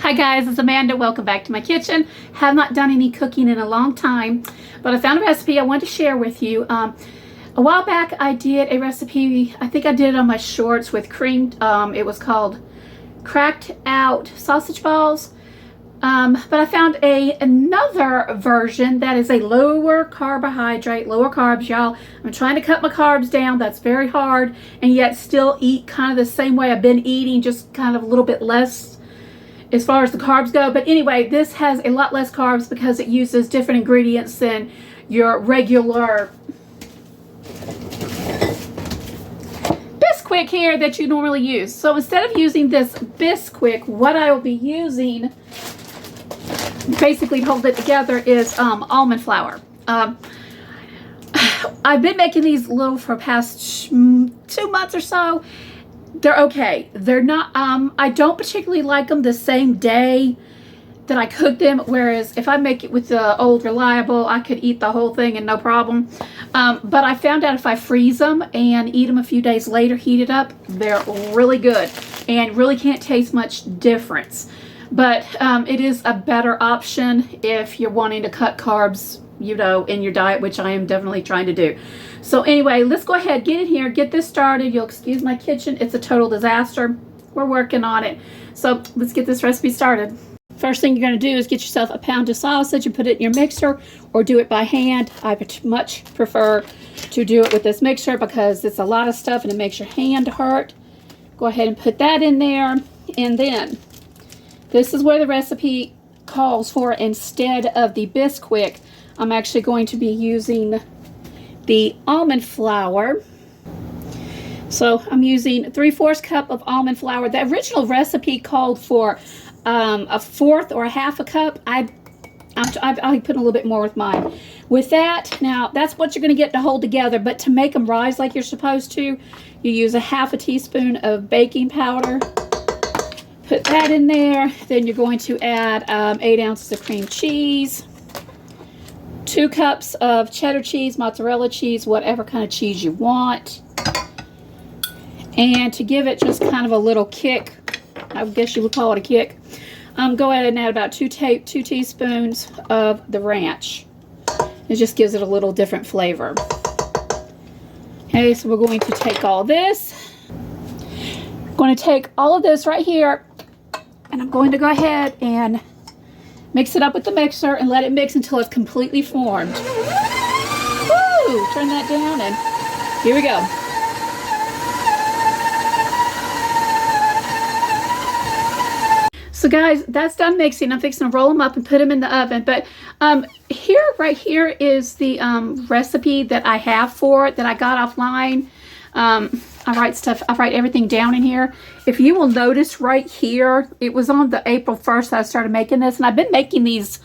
Hi guys, it's Amanda. Welcome back to my kitchen. Have not done any cooking in a long time, but I found a recipe I want to share with you. A while back I did a recipe, I think I did it on my shorts with cream. It was called cracked out sausage balls. But I found another version that is a lower carbohydrate, lower carbs, y'all. I'm trying to cut my carbs down. That's very hard, and yet still eat kind of the same way I've been eating, just kind of a little bit less as far as the carbs go. But anyway, this has a lot less carbs because it uses different ingredients than your regular Bisquick here that you normally use. So instead of using this Bisquick, what I will be using, basically hold it together, is almond flour. I've been making these little for the past 2 months or so. They're okay. They're not, I don't particularly like them the same day that I cook them, whereas if I make it with the old Reliable, I could eat the whole thing and no problem. But I found out if I freeze them and eat them a few days later, heat it up, they're really good and really can't taste much difference. But it is a better option if you're wanting to cut carbs, you know, in your diet, which I am definitely trying to do. So anyway, let's go ahead, get in here, get this started. You'll excuse my kitchen. It's a total disaster. We're working on it. So let's get this recipe started. First thing you're going to do is get yourself a pound of sausage and put it in your mixer, or do it by hand. I much prefer to do it with this mixer because it's a lot of stuff and it makes your hand hurt. Go ahead and put that in there. And then this is where the recipe calls for, instead of the Bisquick, I'm actually going to be using the almond flour. So I'm using 3/4 cup of almond flour. The original recipe called for a fourth or a half a cup. I put a little bit more with mine. With that, now that's what you're going to get to hold together, but to make them rise like you're supposed to, you use a half a teaspoon of baking powder. Put that in there. Then you're going to add 8 ounces of cream cheese, 2 cups of cheddar cheese, mozzarella cheese, whatever kind of cheese you want. And to give it just kind of a little kick, I guess you would call it a kick, go ahead and add about 2 teaspoons of the ranch. It just gives it a little different flavor. Okay, so we're going to take all this. I'm going to take all of this right here, and I'm going to go ahead and mix it up with the mixer and let it mix until it's completely formed. Woo! Turn that down, and here we go. So guys, that's done mixing. I'm fixing to roll them up and put them in the oven. But right here is the recipe that I have for it that I got offline. I write everything down in here. If you will notice right here, it was on the April 1st that I started making this, and I've been making these.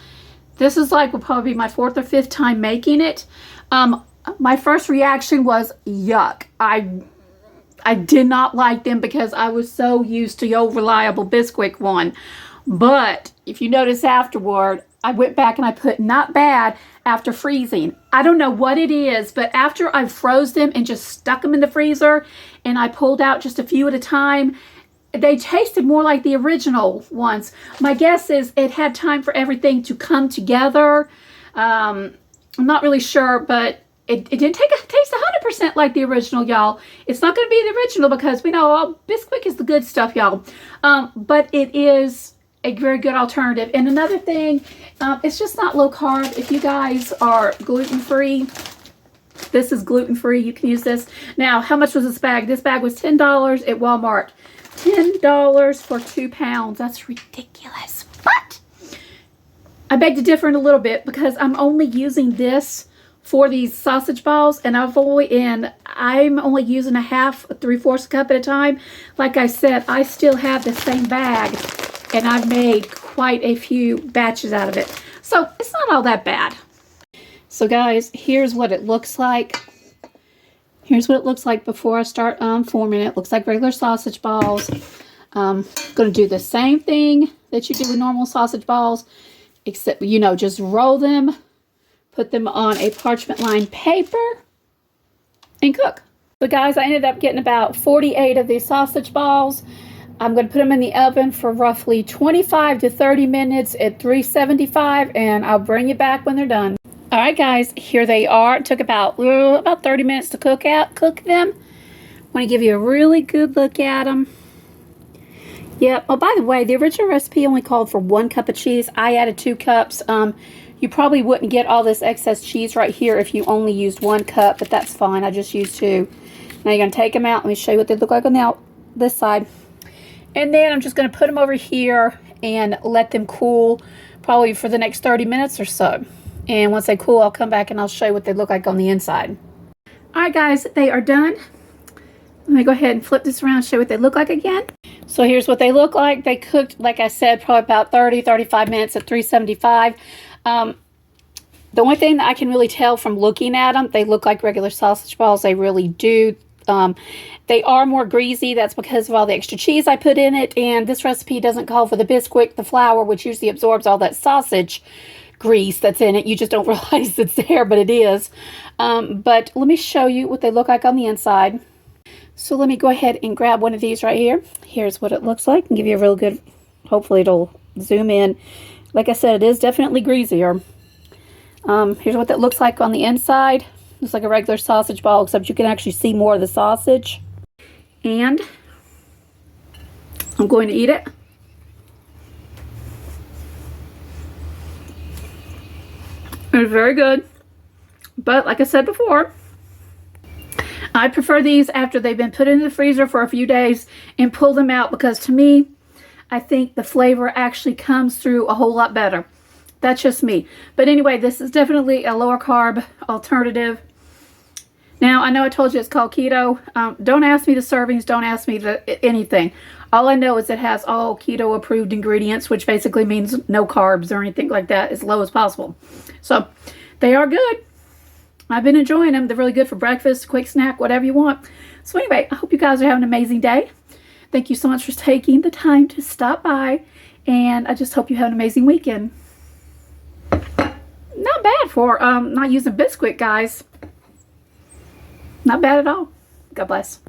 This is will probably be my 4th or 5th time making it. My first reaction was yuck. I did not like them because I was so used to the old Reliable Bisquick one. But if you notice afterward, I went back and I put not bad after freezing. I don't know what it is, but after I froze them and just stuck them in the freezer and I pulled out just a few at a time, they tasted more like the original ones. My guess is it had time for everything to come together. I'm not really sure, but it didn't taste 100% like the original, y'all. It's not going to be the original because we know Bisquick is the good stuff, y'all. But it is a very good alternative. And another thing, it's just not low carb. If you guys are gluten-free, this is gluten-free. You can use this. Now, how much was this bag? This bag was $10 at Walmart. $10 for 2 pounds. That's ridiculous. But I beg to differ in a little bit because I'm only using this for these sausage balls, and I'm only using a half, 3/4 cup at a time. Like I said, I still have the same bag, and I've made quite a few batches out of it. So it's not all that bad. So guys, here's what it looks like. Here's what it looks like before I start forming it. It looks like regular sausage balls. I'm going to do the same thing that you do with normal sausage balls, except, you know, just roll them, put them on a parchment lined paper, and cook. So guys, I ended up getting about 48 of these sausage balls. I'm going to put them in the oven for roughly 25 to 30 minutes at 375, and I'll bring you back when they're done. All right, guys, here they are. It took about 30 minutes to cook them. I want to give you a really good look at them. Yep. Oh, by the way, the original recipe only called for 1 cup of cheese. I added 2 cups. You probably wouldn't get all this excess cheese right here if you only used 1 cup, but that's fine. I just used 2. Now you're going to take them out. Let me show you what they look like on this side. And then I'm just going to put them over here and let them cool probably for the next 30 minutes or so. And once they cool, I'll come back and I'll show you what they look like on the inside. All right, guys, they are done. Let me go ahead and flip this around and show you what they look like again. So here's what they look like. They cooked, like I said, probably about 35 minutes at 375. The only thing that I can really tell from looking at them, they look like regular sausage balls. They really do. They are more greasy. That's because of all the extra cheese I put in it. And this recipe doesn't call for the Bisquick, the flour, which usually absorbs all that sausage grease that's in it. You just don't realize it's there, but it is. But let me show you what they look like on the inside. So let me go ahead and grab one of these right here. Here's what it looks like and give you a real good, hopefully it'll zoom in. Like I said, it is definitely greasier. Here's what that looks like on the inside. Looks like a regular sausage ball, except you can actually see more of the sausage. And I'm going to eat it. It's very good. But like I said before, I prefer these after they've been put in the freezer for a few days and pull them out, because to me, I think the flavor actually comes through a whole lot better. That's just me. But anyway, this is definitely a lower carb alternative. Now, I know I told you it's called keto. Don't ask me the servings. Don't ask me anything. All I know is it has all keto approved ingredients, which basically means no carbs or anything like that, as low as possible. So they are good. I've been enjoying them. They're really good for breakfast, quick snack, whatever you want. So anyway, I hope you guys are having an amazing day. Thank you so much for taking the time to stop by. And I just hope you have an amazing weekend. Not bad for not using Bisquick, guys. Not bad at all. God bless.